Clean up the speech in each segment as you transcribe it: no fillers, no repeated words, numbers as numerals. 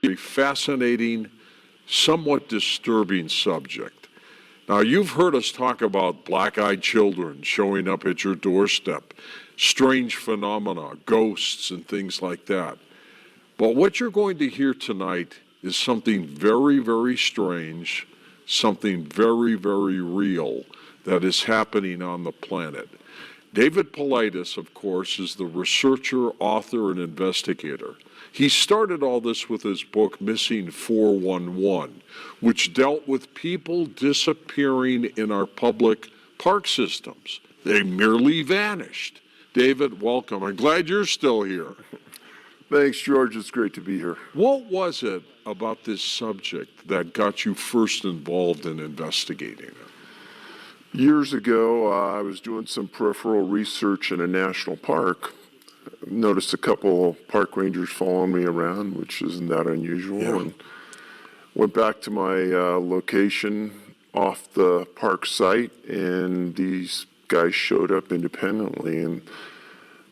a fascinating, somewhat disturbing subject. Now, you've heard us talk about black-eyed children showing up at your doorstep, strange phenomena, ghosts, and things like that. But what you're going to hear tonight is something very, very strange, something very, very real that is happening on the planet. David Paulides, of course, is the researcher, author, and investigator. He started all this with his book, Missing 411, which dealt with people disappearing in our public park systems. They merely vanished. David, welcome. I'm glad you're still here. Thanks, George. It's great to be here. What was it about this subject that got you first involved in investigating it? Years ago, I was doing some peripheral research in a national park. Noticed a couple park rangers following me around, which isn't that unusual. Yeah. And went back to my location off the park site, and these guys showed up independently. And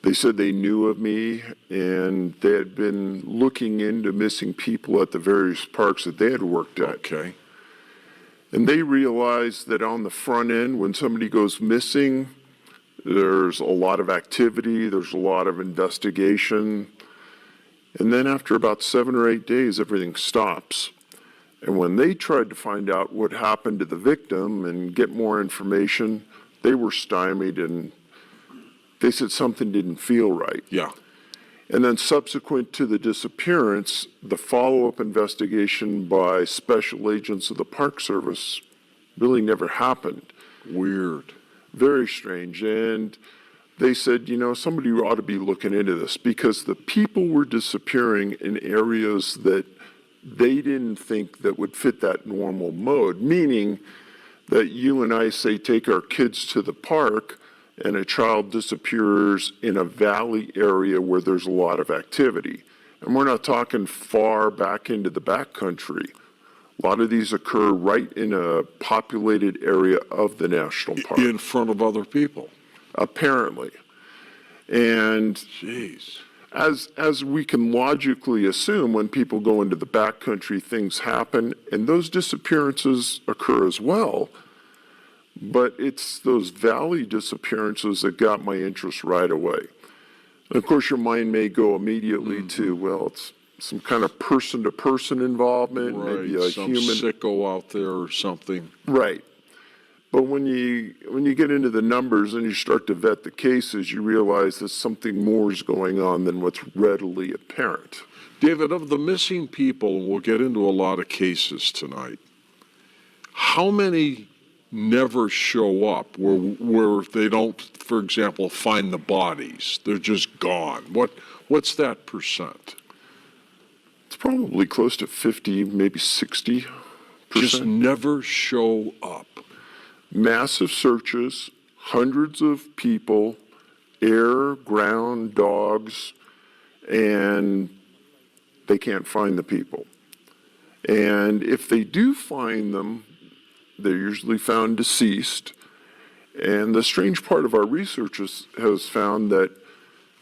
they said they knew of me, and they had been looking into missing people at the various parks that they had worked at. Okay. And they realized that on the front end, when somebody goes missing, there's a lot of activity, there's a lot of investigation. And then after about 7 or 8 days, everything stops. And when they tried to find out what happened to the victim and get more information, they were stymied, and they said something didn't feel right. Yeah. And then subsequent to the disappearance, the follow-up investigation by special agents of the Park Service really never happened. Weird. Very strange. And they said, somebody ought to be looking into this, because the people were disappearing in areas that they didn't think that would fit that normal mode, meaning that you and I say take our kids to the park, and a child disappears in a valley area where there's a lot of activity. And we're not talking far back into the backcountry. A lot of these occur right in a populated area of the national park. In front of other people. Apparently. And Jeez. as we can logically assume, when people go into the backcountry, things happen, and those disappearances occur as well. But it's those valley disappearances that got my interest right away. And of course, your mind may go immediately to, well, it's some kind of person-to-person involvement, Right. maybe a Some human sicko out there or something. Right. But when you get into the numbers and you start to vet the cases, you realize that something more is going on than what's readily apparent. David, of the missing people, and we'll get into a lot of cases tonight, how many never show up where they don't, for example, find the bodies? They're just gone. What's that percent? It's probably close to 50, maybe 60%. Just never show up. Massive searches, hundreds of people, air, ground, dogs, and they can't find the people. And if they do find them, they're usually found deceased. And the strange part of our research has found that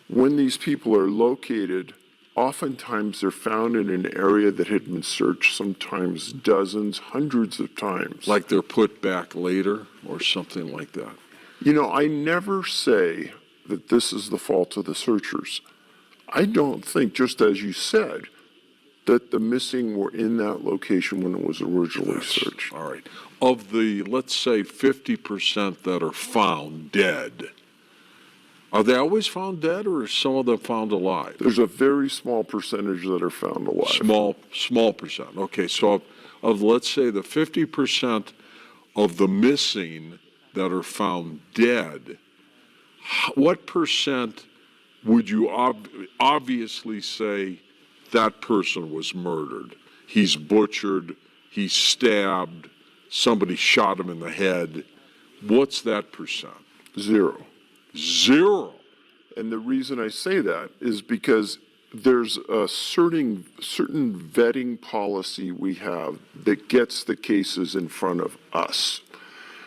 when these people are located, oftentimes they're found in an area that had been searched sometimes dozens, hundreds of times. Like they're put back later or something like that. I never say that this is the fault of the searchers. I don't think, just as you said, that the missing were in that location when it was originally searched. All right. Of the, let's say, 50% that are found dead, are they always found dead, or are some of them found alive? There's a very small percentage that are found alive. Small percent. Okay, so of let's say the 50% of the missing that are found dead, what percent would you obviously say that person was murdered? He's butchered, he's stabbed, somebody shot him in the head. What's that percent? Zero. Zero. And the reason I say that is because there's a certain vetting policy we have that gets the cases in front of us.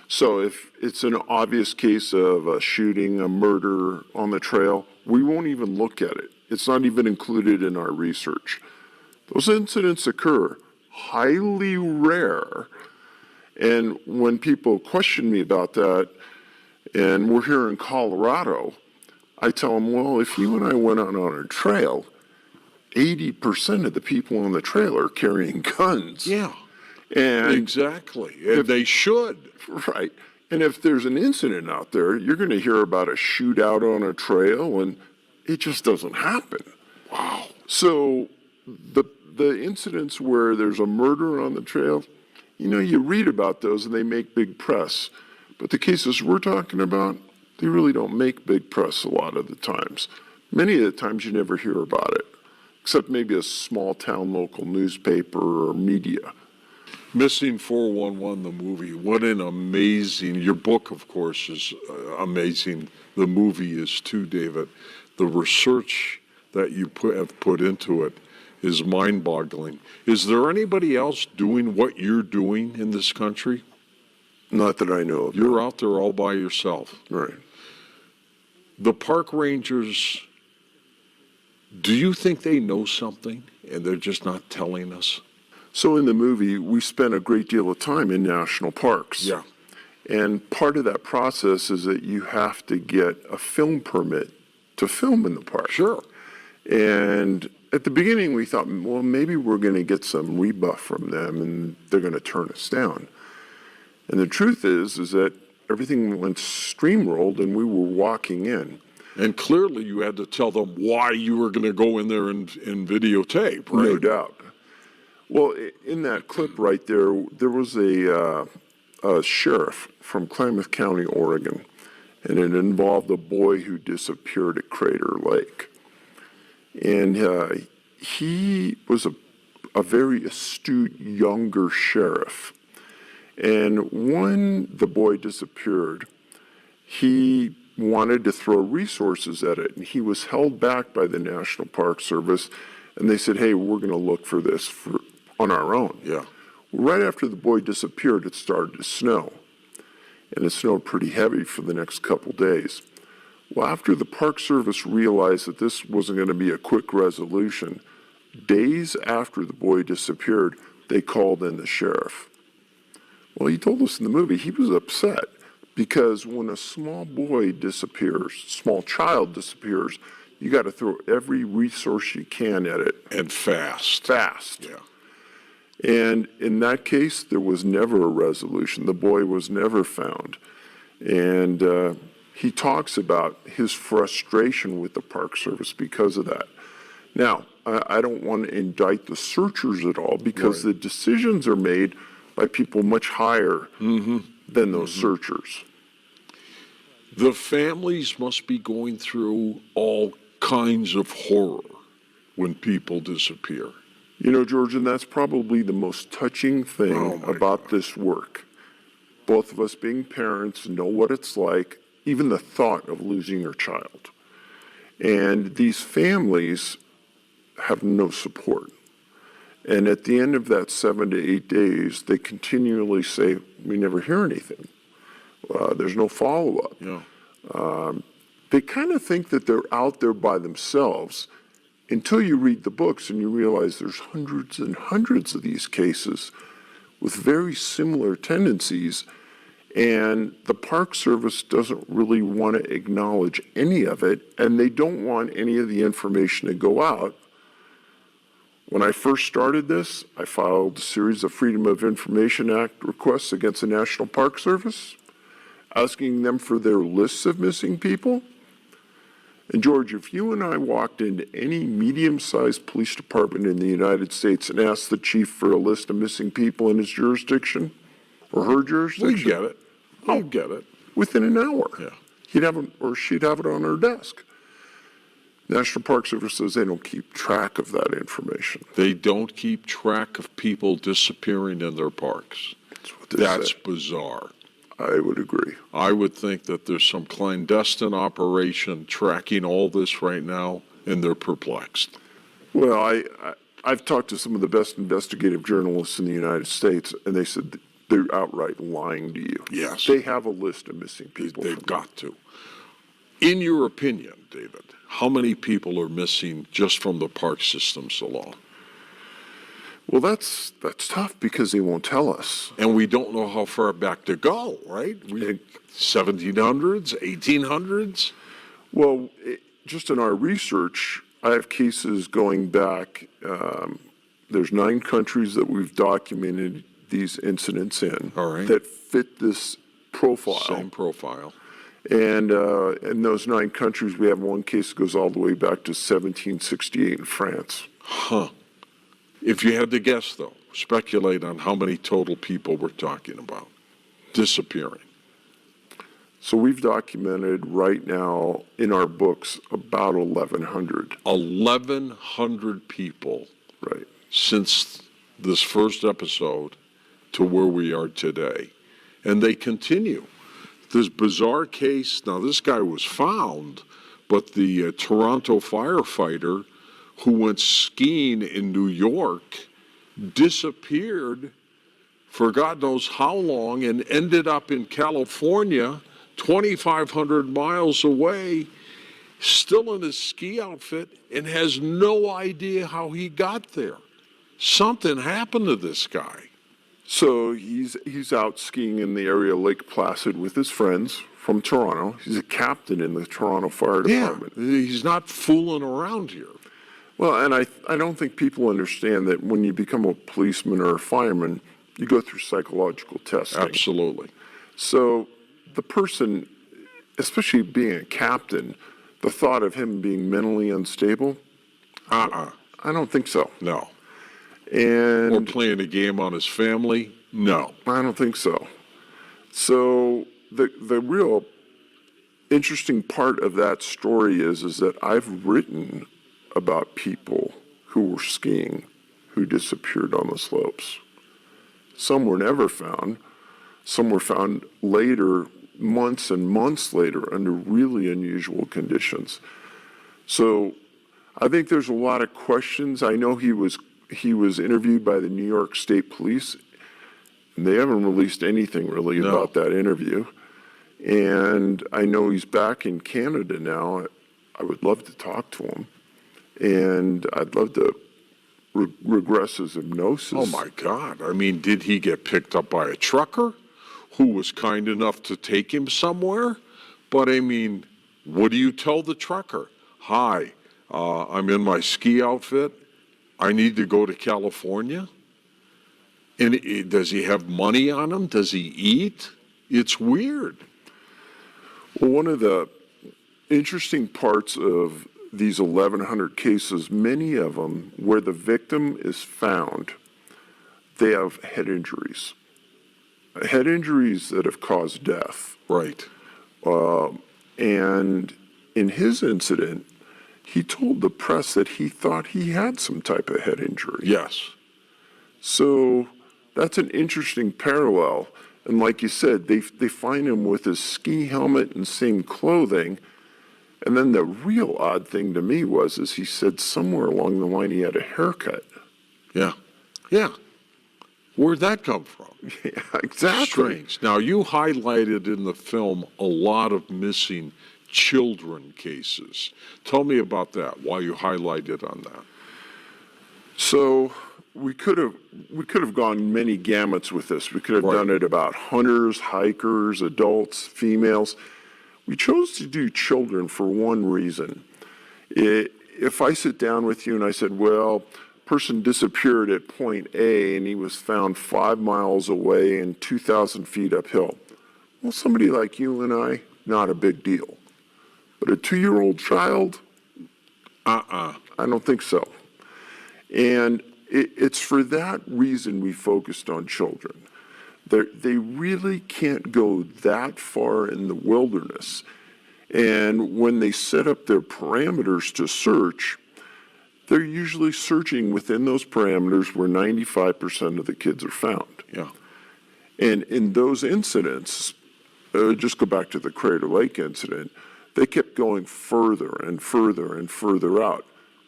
So if it's an obvious case of a shooting, a murder on the trail, we won't even look at it. It's not even included in our research. Those incidents occur, highly rare. And when people question me about that, and we're here in Colorado, I tell them, well, if you and I went out on a trail, 80% of the people on the trail are carrying guns. Yeah, And exactly. And they should. right. And if there's an incident out there, you're going to hear about a shootout on a trail, and it just doesn't happen. Wow. So the incidents where there's a murder on the trail, you read about those and they make big press. But the cases we're talking about, they really don't make big press a lot of the times. Many of the times you never hear about it, except maybe a small town local newspaper or media. Missing 411, the movie. What an amazing, your book, of course, is amazing. The movie is too, David. The research that you have put into it is mind-boggling. Is there anybody else doing what you're doing in this country? Not that I know of. You're out there all by yourself. Right. The park rangers, do you think they know something and they're just not telling us? So in the movie, we spent a great deal of time in national parks. Yeah. And part of that process is that you have to get a film permit to film in the park. Sure. And at the beginning, we thought, well, maybe we're going to get some rebuff from them and they're going to turn us down. And the truth is that everything went steamrolled and we were walking in. And clearly you had to tell them why you were going to go in there and videotape, right? No doubt. Well, in that clip right there, there was a sheriff from Klamath County, Oregon, and it involved a boy who disappeared at Crater Lake. And he was a very astute younger sheriff. And when the boy disappeared, he wanted to throw resources at it, and he was held back by the National Park Service, and they said, hey, we're going to look for this on our own. Yeah. Right after the boy disappeared, it started to snow, and it snowed pretty heavy for the next couple days. Well, after the Park Service realized that this wasn't going to be a quick resolution, days after the boy disappeared, they called in the sheriff. Well, he told us in the movie he was upset because when a small boy disappears, small child disappears, you got to throw every resource you can at it. And fast. Fast. Yeah. And in that case, there was never a resolution. The boy was never found. And he talks about his frustration with the Park Service because of that. Now, I don't want to indict the searchers at all because Right. the decisions are made by people much higher than those searchers. The families must be going through all kinds of horror when people disappear. George, and that's probably the most touching thing about this work. Both of us being parents know what it's like, even the thought of losing your child. And these families have no support. And at the end of that 7 to 8 days, they continually say, we never hear anything. There's no follow-up. Yeah. They kind of think that they're out there by themselves until you read the books and you realize there's hundreds and hundreds of these cases with very similar tendencies, and the Park Service doesn't really want to acknowledge any of it, and they don't want any of the information to go out. When I first started this, I filed a series of Freedom of Information Act requests against the National Park Service, asking them for their lists of missing people. And George, if you and I walked into any medium-sized police department in the United States and asked the chief for a list of missing people in his jurisdiction or her jurisdiction, We get it. I'll get it. within an hour, Yeah. he'd have it, or she'd have it on her desk. National Park Service says they don't keep track of that information. They don't keep track of people disappearing in their parks. That's what they That's say. bizarre. I would agree. I would think that there's some clandestine operation tracking all this right now, and they're perplexed. Well, I've talked to some of the best investigative journalists in the United States, and they said they're outright lying to you. Yes. They have a list of missing people. They've got to. In your opinion, David, how many people are missing just from the park systems alone? Well, that's tough because they won't tell us. And we don't know how far back to go, right? 1700s, 1800s? Well, just in our research, I have cases going back. There's 9 countries that we've documented these incidents in All right. that fit this profile. Same profile. And in those 9 countries, we have one case that goes all the way back to 1768 in France. Huh. If you had to guess, though, speculate on how many total people we're talking about disappearing. So we've documented right now in our books about 1,100. 1,100 people Right. since this first episode to where we are today. And they continue. This bizarre case, now this guy was found, but the Toronto firefighter who went skiing in New York disappeared for God knows how long and ended up in California, 2,500 miles away, still in his ski outfit, and has no idea how he got there. Something happened to this guy. So he's out skiing in the area of Lake Placid with his friends from Toronto. He's a captain in the Toronto Fire Department. Yeah, he's not fooling around here. Well, and I don't think people understand that when you become a policeman or a fireman, you go through psychological testing. Absolutely. So the person, especially being a captain, the thought of him being mentally unstable, I don't think so. No. Or And playing a game on his family? No. I don't think so. So the real interesting part of that story is that I've written about people who were skiing who disappeared on the slopes. Some were never found. Some were found later, months and months later, under really unusual conditions. So I think there's a lot of questions. I know he was interviewed by the New York State Police, and they haven't released anything really about that interview. And I know he's back in Canada now. I would love to talk to him, and I'd love to regress his hypnosis. Oh my God. I mean, did he get picked up by a trucker who was kind enough to take him somewhere? But I mean, what do you tell the trucker? Hi, I'm in my ski outfit. I need to go to California. And does he have money on him? Does he eat? It's weird. Well, one of the interesting parts of these 1,100 cases, many of them where the victim is found, they have head injuries that have caused death. Right. And in his incident, he told the press that he thought he had some type of head injury. Yes. So that's an interesting parallel. And like you said, they find him with his ski helmet and same clothing. And then the real odd thing to me is he said somewhere along the line he had a haircut. Yeah. Yeah. Where'd that come from? Yeah, exactly. Strange. Now, you highlighted in the film a lot of missing children cases. Tell me about that, why you highlighted on that. So we could have gone many gamuts with this. We could have done it about hunters, hikers, adults, females. We chose to do children for one reason. If I sit down with you and I said, well, person disappeared at point A and he was found 5 miles away and 2,000 feet uphill. Well, somebody like you and I, not a big deal. But a 2-year-old child? I don't think so. And it's for that reason we focused on children. They really can't go that far in the wilderness. And when they set up their parameters to search, they're usually searching within those parameters where 95% of the kids are found. Yeah. And in those incidents, just go back to the Crater Lake incident, they kept going further and further and further out.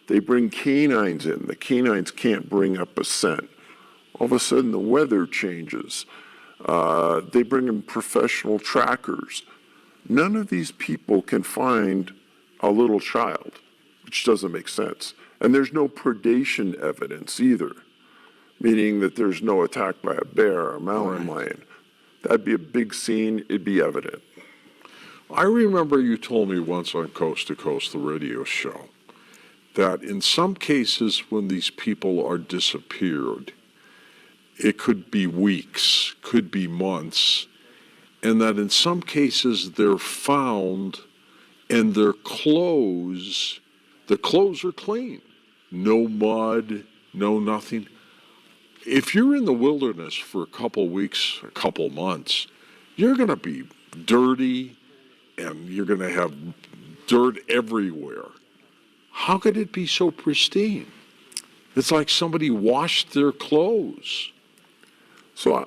They bring canines in. The canines can't bring up a scent. All of a sudden, the weather changes. They bring in professional trackers. None of these people can find a little child, which doesn't make sense. And there's no predation evidence either. meaning that there's no attack by a bear or a mountain lion. That'd be a big scene. It'd be evident. I remember you told me once on Coast to Coast, the radio show, that in some cases when these people are disappeared, it could be weeks, could be months, and that in some cases they're found and the clothes are clean. No mud, no nothing. If you're in the wilderness for a couple weeks, a couple months, you're going to be dirty and you're going to have dirt everywhere. How could it be so pristine? It's like somebody washed their clothes. So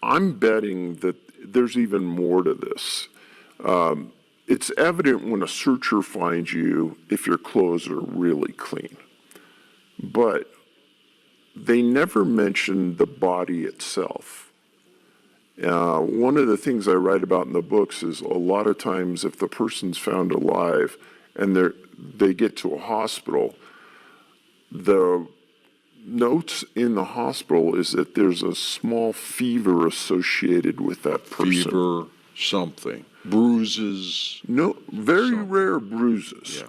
I'm betting that there's even more to this. It's evident when a searcher finds you if your clothes are really clean. But they never mention the body itself. One of the things I write about in the books is a lot of times if the person's found alive and they get to a hospital, the notes in the hospital is that there's a small fever associated with that person. Fever, something. Bruises. No, very rare bruises. Yeah.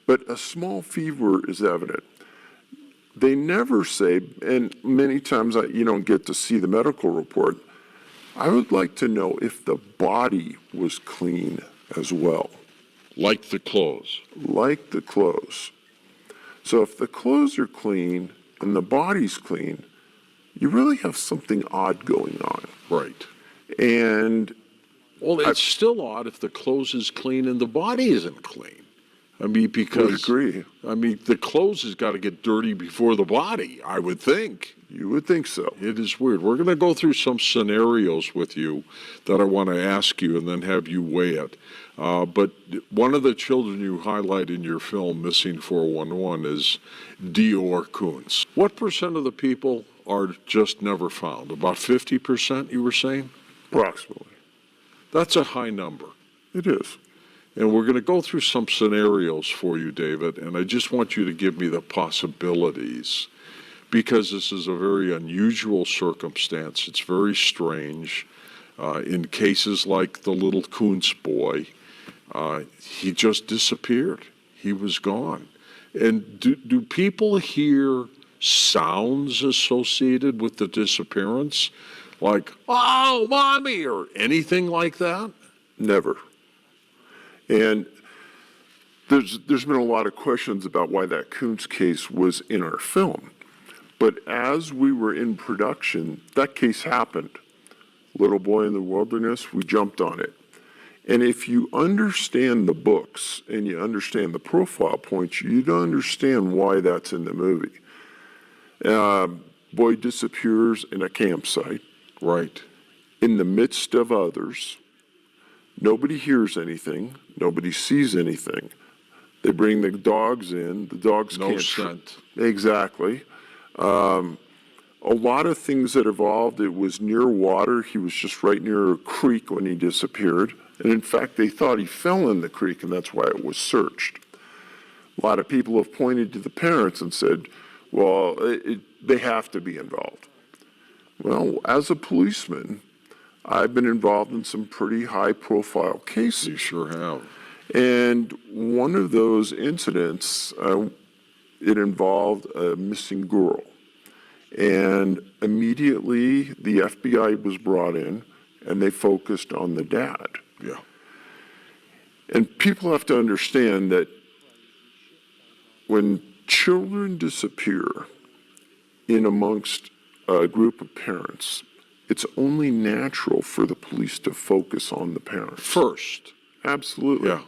But a small fever is evident. They never say, and many times you don't get to see the medical report, I would like to know if the body was clean as well. Like the clothes. Like the clothes. So if the clothes are clean and the body's clean, you really have something odd going on. Right. And well, it's still odd if the clothes is clean and the body isn't clean. I mean, because would agree. I mean, the clothes has got to get dirty before the body, I would think. You would think so. It is weird. We're going to go through some scenarios with you that I want to ask you and then have you weigh it. But one of the children you highlight in your film, Missing 411, is Dior Koontz. What percent of the people are just never found? About 50%, you were saying? Approximately. That's a high number. It is. And we're going to go through some scenarios for you, David, and I just want you to give me the possibilities because this is a very unusual circumstance. It's very strange. In cases like the little Koontz boy, he just disappeared. He was gone. And do people hear sounds associated with the disappearance? Like, oh, mommy, or anything like that? Never. And there's been a lot of questions about why that Koontz case was in our film. But as we were in production, that case happened. Little boy in the wilderness, we jumped on it. And if you understand the books and you understand the profile points, you'd understand why that's in the movie. Boy disappears in a campsite. Right. In the midst of others. Nobody hears anything. Nobody sees anything. They bring the dogs in. The dogs no can't. Scent. Exactly. A lot of things that evolved. It was near water. He was just right near a creek when he disappeared. And in fact, they thought he fell in the creek, and that's why it was searched. A lot of people have pointed to the parents and said, well, they have to be involved. Well, as a policeman, I've been involved in some pretty high-profile cases. You sure have. And one of those incidents, it involved a missing girl. And immediately the FBI was brought in, and they focused on the dad. Yeah. And people have to understand that when children disappear in amongst a group of parents, it's only natural for the police to focus on the parents. First. Absolutely. Yeah.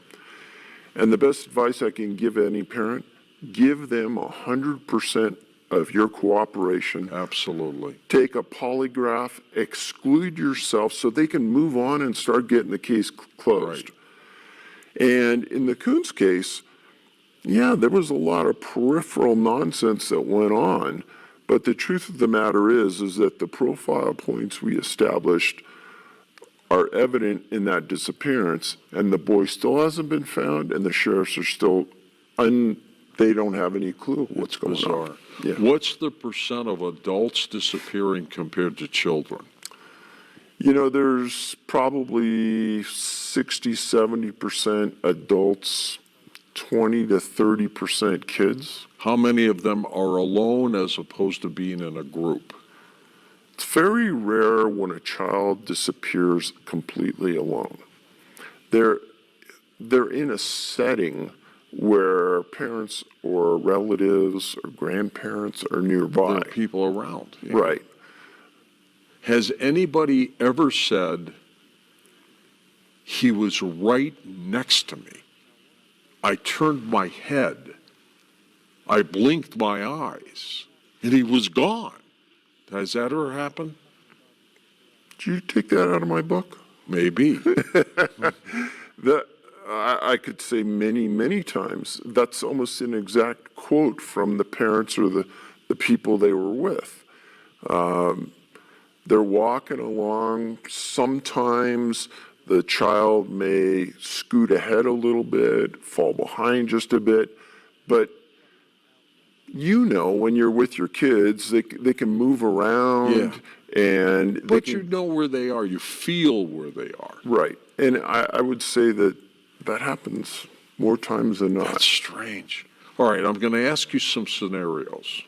And the best advice I can give any parent, give them 100% of your cooperation. Absolutely. Take a polygraph, exclude yourself so they can move on and start getting the case closed. Right. And in the Koontz case, yeah, there was a lot of peripheral nonsense that went on. But the truth of the matter is that the profile points we established are evident in that disappearance, and the boy still hasn't been found, and the sheriffs are still they don't have any clue what's going Bizarre. on. Yeah. What's the percent of adults disappearing compared to children? You know, there's probably 60, 70% adults, 20 to 30% kids. How many of them are alone as opposed to being in a group? It's very rare when a child disappears completely alone. They're in a setting where parents or relatives or grandparents are nearby. There are people around. Yeah. Right. Has anybody ever said, he was right next to me? I turned my head, I blinked my eyes, and he was gone. Has that ever happened? Did you take that out of my book? Maybe. I could say many, many times. That's almost an exact quote from the parents or the people they were with. They're walking along. Sometimes the child may scoot ahead a little bit, fall behind just a bit, but you know when you're with your kids, they can move around and But you know where they are. You feel where they are. right. And I would say that happens more times than not. That's strange. All right, I'm going to ask you some scenarios.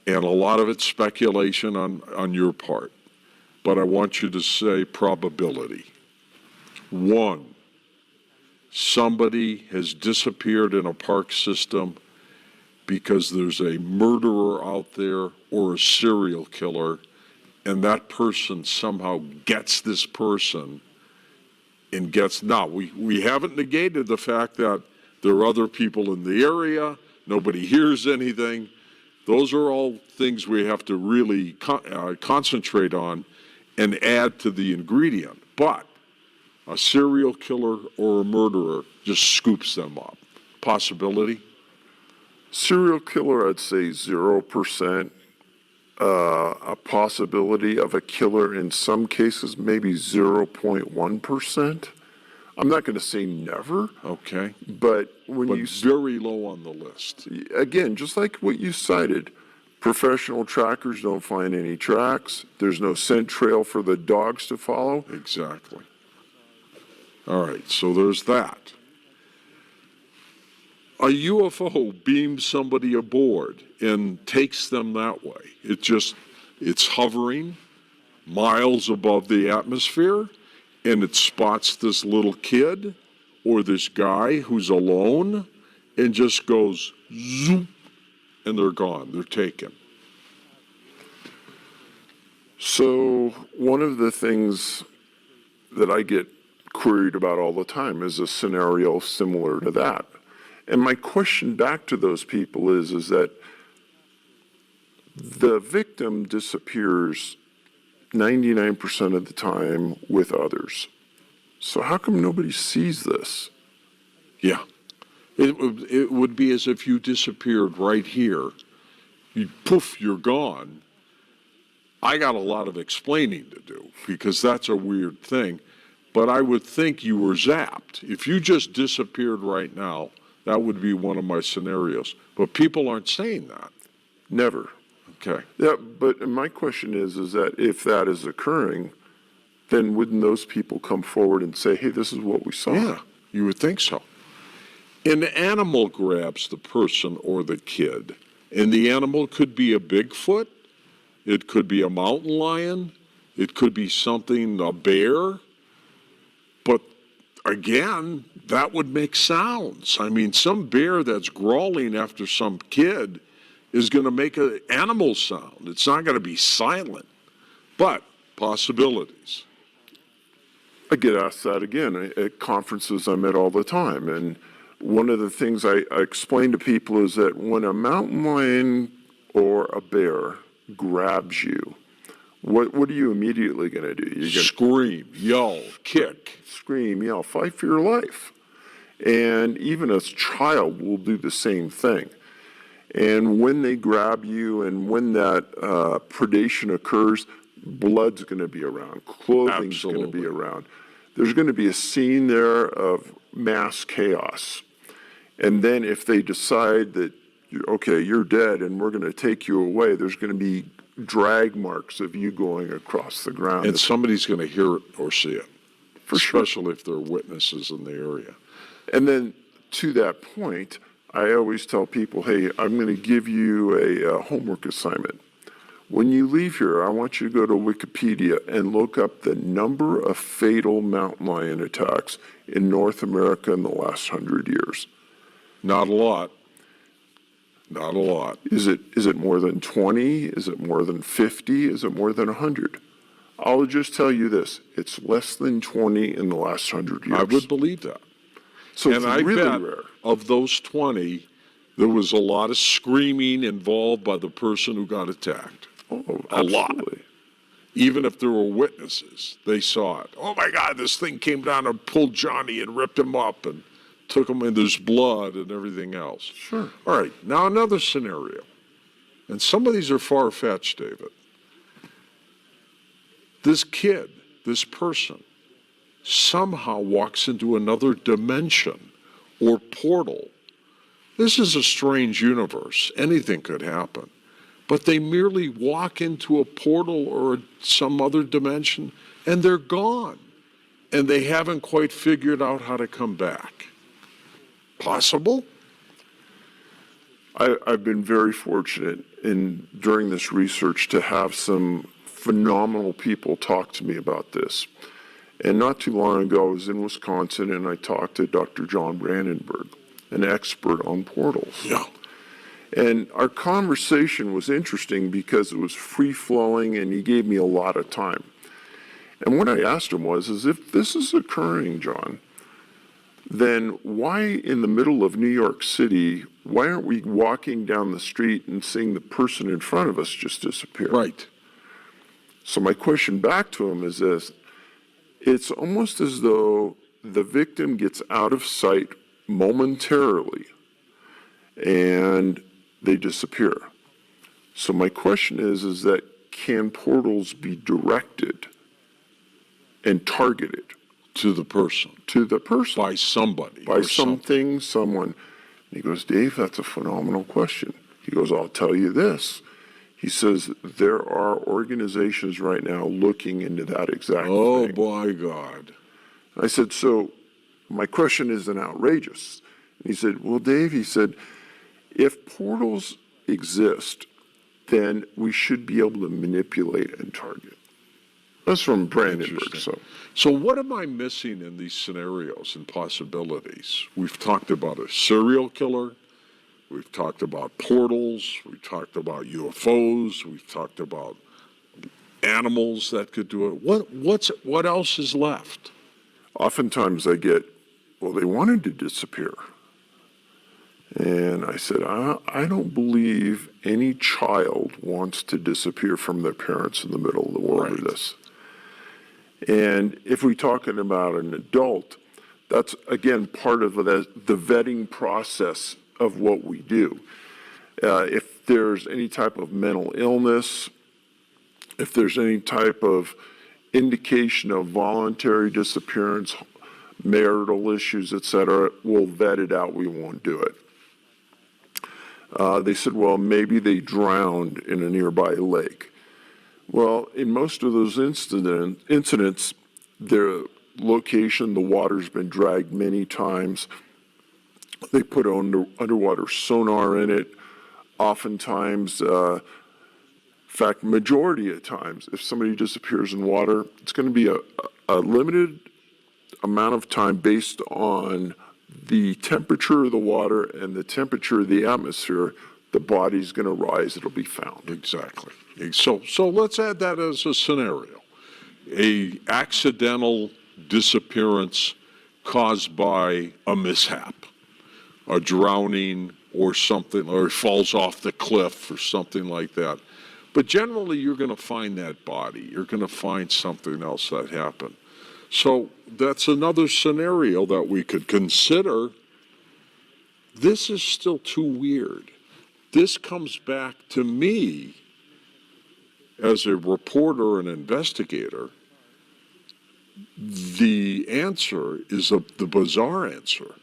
And a lot of it's speculation on your part. But I want you to say probability. 1, somebody has disappeared in a park system because there's a murderer out there or a serial killer, and that person somehow gets this person and gets, now, we haven't negated the fact that there are other people in the area, nobody hears anything. Those are all things we have to really concentrate on and add to the ingredient. But a serial killer or a murderer just scoops them up. Possibility? Serial killer, I'd say 0%. A possibility of a killer in some cases, maybe 0.1%. I'm not going to say never. Okay. But when But you very low on the list. again, just like what you cited, professional trackers don't find any tracks. There's no scent trail for the dogs to follow. Exactly. All right, so there's that. A UFO beams somebody aboard and takes them that way. It's hovering miles above the atmosphere, and it spots this little kid or this guy who's alone and just goes zoom, and they're gone. They're taken. So one of the things that I get queried about all the time is a scenario similar to that. And my question back to those people is that the victim disappears 99% of the time with others. So how come nobody sees this? Yeah. It would be as if you disappeared right here. Poof, you're gone. I got a lot of explaining to do because that's a weird thing. But I would think you were zapped. If you just disappeared right now, that would be one of my scenarios. But people aren't saying that. Never. Okay. Yeah, but my question is that if that is occurring, then wouldn't those people come forward and say, hey, this is what we saw? Yeah, you would think so. An animal grabs the person or the kid, and the animal could be a Bigfoot, it could be a mountain lion, it could be something, a bear, but again, that would make sounds. I mean, some bear that's growling after some kid is going to make an animal sound. It's not going to be silent, but possibilities. I get asked that again at conferences I'm at all the time. And one of the things I explain to people is that when a mountain lion or a bear grabs you, what are you immediately going to do? You're going to Scream, yell, kick. scream, yell, fight for your life. And even a child will do the same thing. And when they grab you and when that predation occurs, blood's going to be around, clothing's going to be Absolutely. around. There's going to be a scene there of mass chaos. And then if they decide that, okay, you're dead and we're going to take you away, there's going to be drag marks of you going across the ground. And somebody's going to hear it or see it, For sure. especially if there are witnesses in the area. And then to that point, I always tell people, hey, I'm going to give you a homework assignment. When you leave here, I want you to go to Wikipedia and look up the number of fatal mountain lion attacks in North America in the last 100 years. Not a lot. Not a lot. Is it more than 20? Is it more than 50? Is it more than 100? I'll just tell you this. It's less than 20 in the last 100 years. I would believe that. So And it's I really bet rare. of those 20, there was a lot of screaming involved by the person who got attacked. Oh, A lot. absolutely. Even if there were witnesses, they saw it. Oh my God, this thing came down and pulled Johnny and ripped him up and took him, and there's blood and everything else. Sure. All right, now another scenario. And some of these are far-fetched, David. This kid, this person, somehow walks into another dimension or portal. This is a strange universe. Anything could happen. But they merely walk into a portal or some other dimension and they're gone. And they haven't quite figured out how to come back. Possible? I've been very fortunate during this research to have some phenomenal people talk to me about this. And not too long ago, I was in Wisconsin and I talked to Dr. John Brandenburg, an expert on portals. Yeah. And our conversation was interesting because it was free-flowing and he gave me a lot of time. And what I asked him was, if this is occurring, John, then why in the middle of New York City, why aren't we walking down the street and seeing the person in front of us just disappear? Right. So my question back to him is this. It's almost as though the victim gets out of sight momentarily and they disappear. So my question is that can portals be directed and targeted To the person. to the person? By somebody. By or something, someone. And he goes, Dave, that's a phenomenal question. He goes, I'll tell you this. He says, there are organizations right now looking into that exact Oh, thing. my God. I said, so my question isn't outrageous. And he said, well, Dave, he said, if portals exist, then we should be able to manipulate and target. That's from Brandenburg. So what am I missing in these scenarios and possibilities? We've talked about a serial killer. We've talked about portals. We've talked about UFOs. We've talked about animals that could do it. What else is left? Oftentimes I get, well, they wanted to disappear. And I said, I don't believe any child wants to disappear from their parents in the middle of the wilderness. And if we're talking about an adult, that's, again, part of the vetting process of what we do. If there's any type of mental illness, if there's any type of indication of voluntary disappearance, marital issues, etc., we'll vet it out. We won't do it. They said, well, maybe they drowned in a nearby lake. Well, in most of those incidents, their location, the water's been dragged many times. They put underwater sonar in it. Oftentimes, in fact, majority of times, if somebody disappears in water, it's going to be a limited amount of time based on the temperature of the water and the temperature of the atmosphere. The body's going to rise, it'll be found. Exactly. So let's add that as a scenario. A accidental disappearance caused by a mishap, a drowning or something, or falls off the cliff or something like that. But generally, you're going to find that body. You're going to find something else that happened. So that's another scenario that we could consider. This is still too weird. This comes back to me as a reporter and investigator. The answer is the bizarre answer.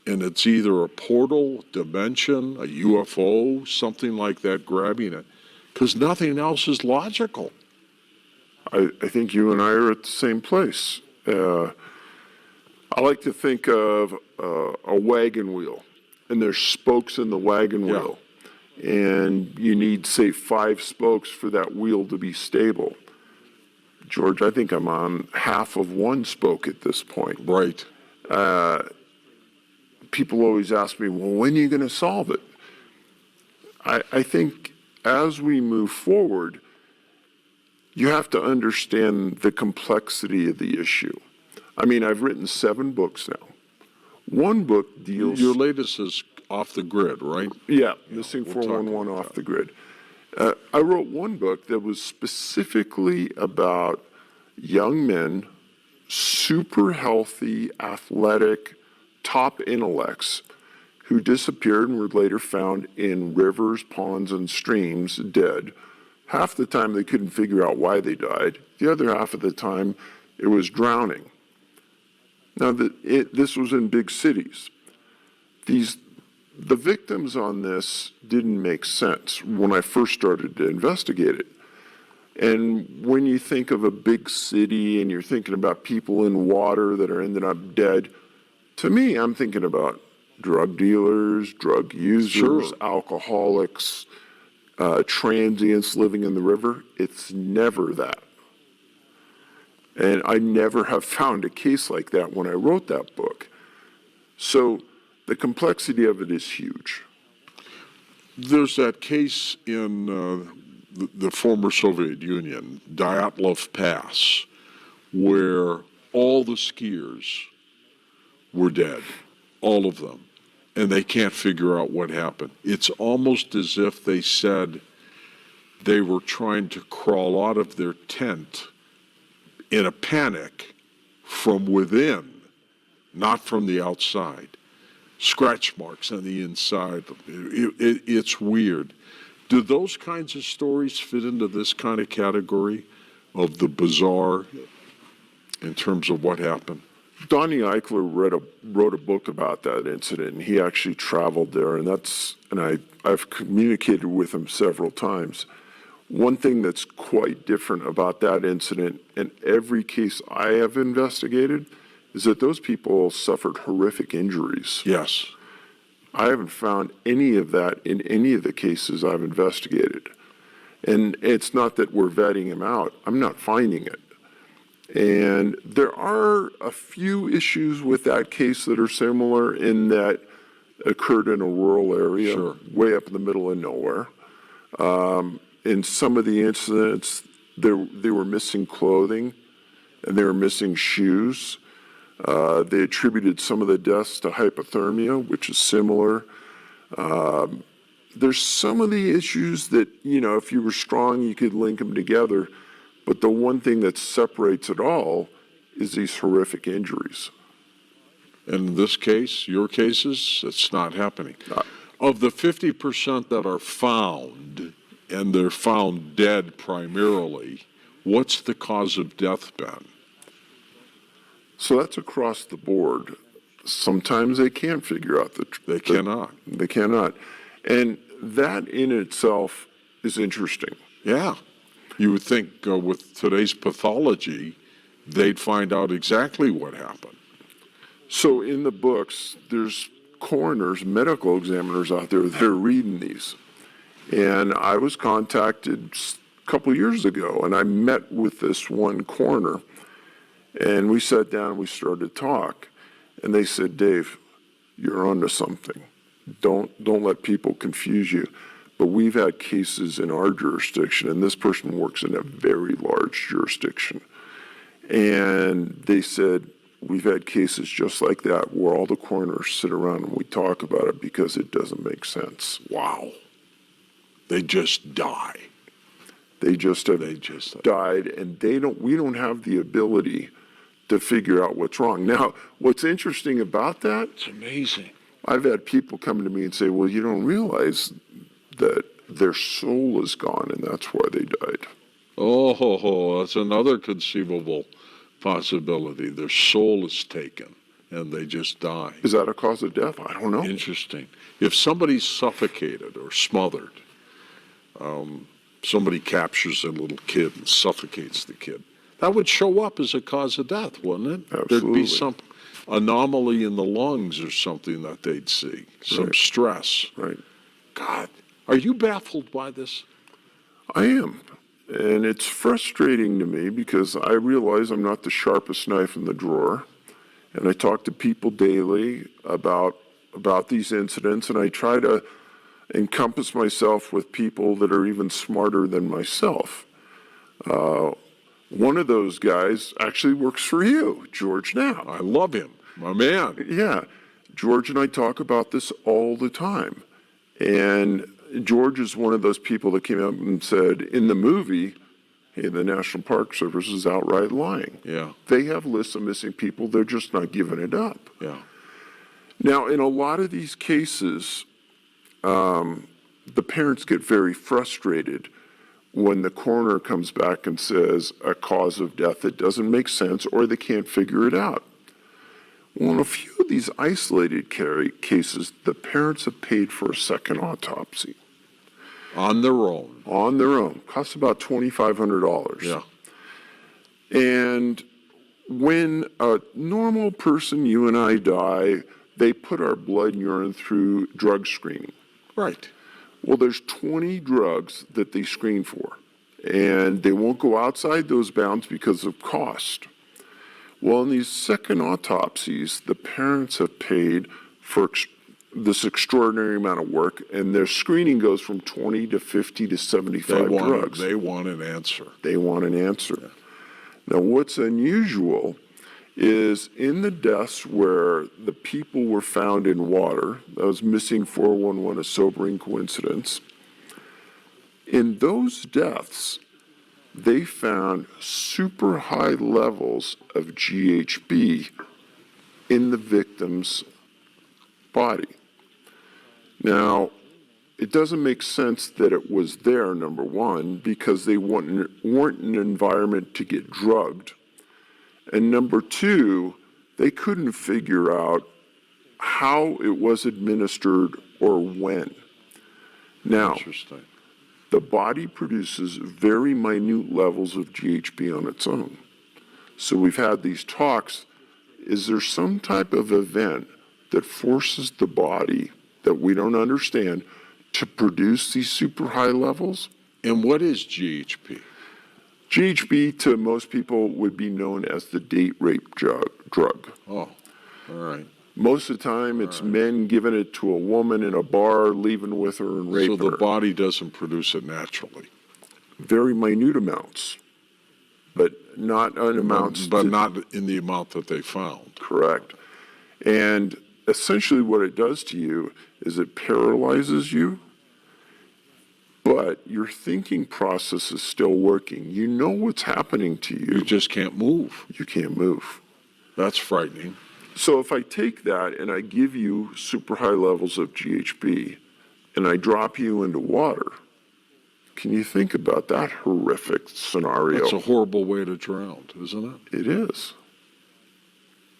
and it's either a portal, dimension, a UFO, something like that grabbing it, because nothing else is logical. I think you and I are at the same place. I like to think of a wagon wheel, and there's spokes in the wagon Yeah. wheel, and you need, say, 5 spokes for that wheel to be stable. George, I think I'm on half of one spoke at this point. Right. People always ask me, well, when are you going to solve it? I think as we move forward, you have to understand the complexity of the issue. I mean, I've written 7 books now. One book deals... Your latest is Off the Grid, right? Yeah, Missing we'll talk 411 about Off that. the Grid. I wrote one book that was specifically about young men, super healthy, athletic, top intellects who disappeared and were later found in rivers, ponds, and streams dead. Half the time they couldn't figure out why they died. The other half of the time it was drowning. Now, this was in big cities. The victims on this didn't make sense when I first started to investigate it. And when you think of a big city and you're thinking about people in water that are ended up dead, to me, I'm thinking about drug dealers, drug users, Sure. alcoholics, transients living in the river. It's never that. And I never have found a case like that when I wrote that book. So the complexity of it is huge. There's that case in the former Soviet Union, Dyatlov Pass, where all the skiers were dead, all of them, and they can't figure out what happened. It's almost as if they said they were trying to crawl out of their tent in a panic from within, not from the outside. Scratch marks on the inside. It's weird. Do those kinds of stories fit into this kind of category of the bizarre in terms of what happened? Donnie Eichler wrote a book about that incident, and he actually traveled there, and I've communicated with him several times. One thing that's quite different about that incident and every case I have investigated is that those people suffered horrific injuries. Yes. I haven't found any of that in any of the cases I've investigated. And it's not that we're vetting them out. I'm not finding it. And there are a few issues with that case that are similar in that occurred in a rural area, Sure. way up in the middle of nowhere. In some of the incidents, they were missing clothing and they were missing shoes. They attributed some of the deaths to hypothermia, which is similar. There's some of the issues that, if you were strong, you could link them together. But the one thing that separates it all is these horrific injuries. In this case, your cases, it's not happening. Of the 50% that are found, and they're found dead primarily, what's the cause of death been? So that's across the board. Sometimes they can't figure out They cannot. They cannot. And that in itself is interesting. Yeah. You would think with today's pathology, they'd find out exactly what happened. So in the books, there's coroners, medical examiners out there that are reading these. And I was contacted a couple years ago, and I met with this one coroner. And we sat down and we started to talk. And they said, Dave, you're onto something. Don't let people confuse you. But we've had cases in our jurisdiction, and this person works in a very large jurisdiction. And they said, we've had cases just like that where all the coroners sit around and we talk about it because it doesn't make sense. Wow. They just die. They just have died, and we don't have the ability to figure out what's wrong. Now, what's interesting about that, It's amazing. I've had people come to me and say, well, you don't realize that their soul is gone, and that's why they died. Oh, that's another conceivable possibility. Their soul is taken. and they just die. Is that a cause of death? I don't know. Interesting. If somebody's suffocated or smothered, somebody captures a little kid and suffocates the kid, that would show up as a cause of death, wouldn't it? Absolutely. There'd be some anomaly in the lungs or something that they'd see, some Right. stress. Right. God, are you baffled by this? I am. And it's frustrating to me because I realize I'm not the sharpest knife in the drawer. And I talk to people daily about these incidents, and I try to encompass myself with people that are even smarter than myself. One of those guys actually works for you, George Knapp. I love him, my man. Yeah, George and I talk about this all the time. And George is one of those people that came out and said, in the movie, hey, the National Park Service is outright lying. Yeah. They have lists of missing people, they're just not giving it up. Yeah. Now, in a lot of these cases, the parents get very frustrated when the coroner comes back and says a cause of death that doesn't make sense or they can't figure it out. Well, in a few of these isolated cases, the parents have paid for a second autopsy. On their own. On their own. Costs about $2,500. Yeah. And when a normal person, you and I, die, they put our blood and urine through drug screening. Right. Well, there's 20 drugs that they screen for, and they won't go outside those bounds because of cost. Well, in these second autopsies, the parents have paid for this extraordinary amount of work, and their screening goes from 20 to 50 to 75 drugs. They want an answer. They want an answer. Yeah. Now, what's unusual is in the deaths where the people were found in water, that was missing 411, a sobering coincidence, in those deaths, they found super high levels of GHB in the victim's body. Now, it doesn't make sense that it was there, number one, because they weren't in an environment to get drugged. And number two, they couldn't figure out how it was administered or when. Now, Interesting. the body produces very minute levels of GHB on its own. So we've had these talks. Is there some type of event that forces the body that we don't understand to produce these super high levels? And what is GHB? GHB to most people would be known as the date rape drug. Oh, all right. Most of the time, it's men giving it to a woman in a bar, leaving with her and raping her. So the body doesn't produce it naturally. Very minute amounts, but not in amounts. But not in the amount that they found. Correct. And essentially what it does to you is it paralyzes you, but your thinking process is still working. You know what's happening to you. You just can't move. You can't move. That's frightening. So if I take that and I give you super high levels of GHB and I drop you into water, can you think about that horrific scenario? That's a horrible way to drown, isn't it? It is.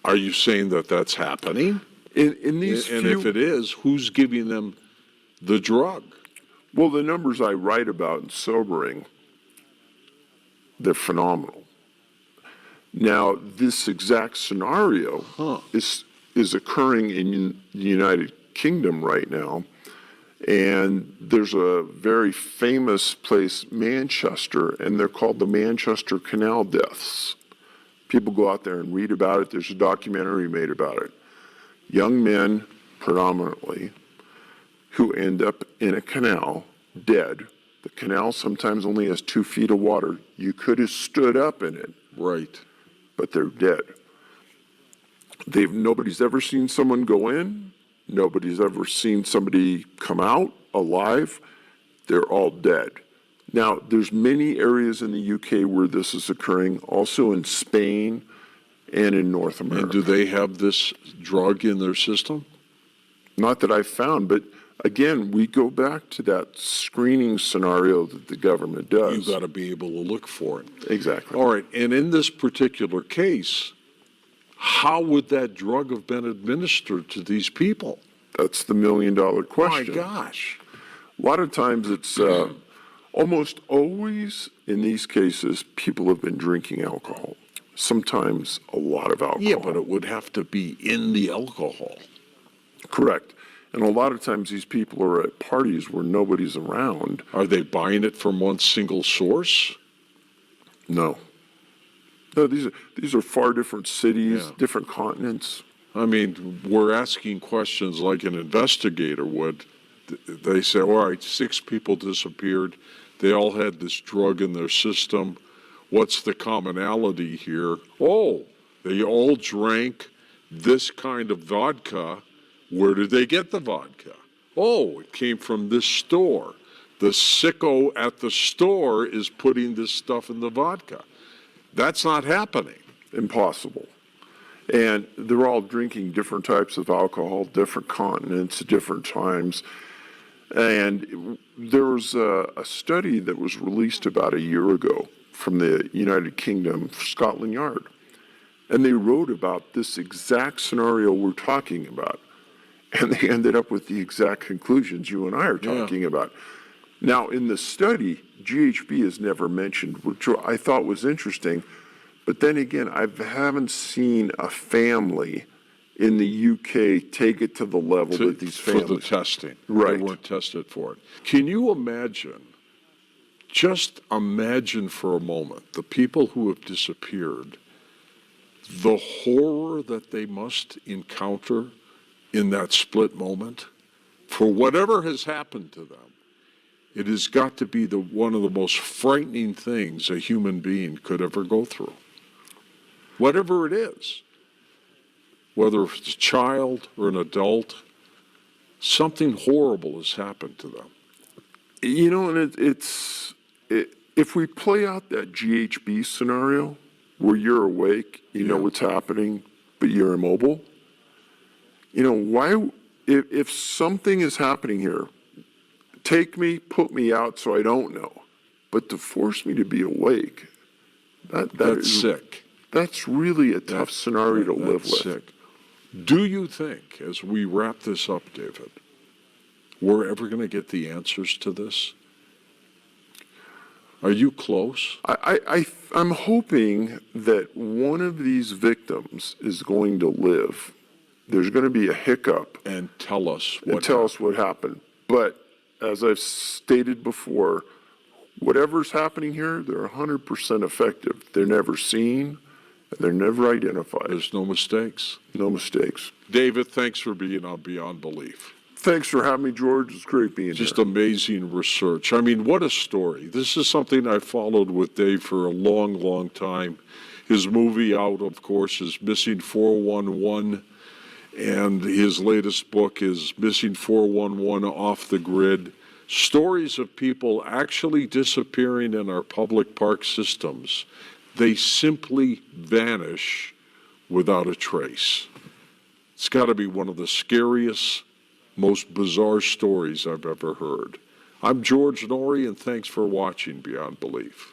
Are you saying that that's happening? In these and few, if it is, who's giving them the drug? well, the numbers I write about in sobering, they're phenomenal. Now, this exact scenario is occurring in the United Kingdom right now, and there's a very famous place, Manchester, and they're called the Manchester Canal deaths. People go out there and read about it. There's a documentary made about it. Young men, predominantly, who end up in a canal, dead. The canal sometimes only has 2 feet of water. You could have stood up in it. Right. But they're dead. Nobody's ever seen someone go in. Nobody's ever seen somebody come out alive. They're all dead. Now, there's many areas in the UK where this is occurring, also in Spain and in North America. And do they have this drug in their system? Not that I've found, but again, we go back to that screening scenario that the government does. You've got to be able to look for it. Exactly. All right. And in this particular case, how would that drug have been administered to these people? That's the million-dollar My question. gosh. A lot of times it's almost always in these cases, people have been drinking alcohol. Sometimes a lot of alcohol. Yeah, but it would have to be in the alcohol. Correct. And a lot of times these people are at parties where nobody's around. Are they buying it from one single source? No. No, these are far different cities, Yeah. different continents. I mean, we're asking questions like an investigator would. They say, all right, 6 people disappeared. They all had this drug in their system. What's the commonality here? Oh, they all drank this kind of vodka. Where did they get the vodka? Oh, it came from this store. The sicko at the store is putting this stuff in the vodka. That's not happening. Impossible. And they're all drinking different types of alcohol, different continents, different times. And there was a study that was released about a year ago from the United Kingdom, Scotland Yard. And they wrote about this exact scenario we're talking about. And they ended up with the exact conclusions you and I are talking about. Now, in the study, GHB is never mentioned, which I thought was interesting. But then again, I haven't seen a family in the UK take it to the level that these families... For the testing. Right. They weren't tested for it. Can you imagine, just imagine for a moment, the people who have disappeared, the horror that they must encounter in that split moment? For whatever has happened to them, it has got to be one of the most frightening things a human being could ever go through. Whatever it is, whether it's a child or an adult, something horrible has happened to them. You know, and if we play out that GHB scenario where you're awake, you know what's happening, but you're immobile, you know, why, if something is happening here, take me, put me out so I don't know. But to force me to be awake, That's sick. That's really a tough scenario to live with. Sick. Do you think, as we wrap this up, David, we're ever going to get the answers to this? Are you close? I'm hoping that one of these victims is going to live. There's going to be a hiccup. And tell us what happened. But as I've stated before, whatever's happening here, they're 100% effective. They're never seen, and they're never identified. There's no mistakes. No mistakes. David, thanks for being on Beyond Belief. Thanks for having me, George. It's great being Just here. amazing research. I mean, what a story. This is something I followed with Dave for a long, long time. His movie out, of course, is Missing 411, and his latest book is Missing 411 Off the Grid. Stories of people actually disappearing in our public park systems. They simply vanish without a trace. It's got to be one of the scariest, most bizarre stories I've ever heard. I'm George Norrie, and thanks for watching Beyond Belief.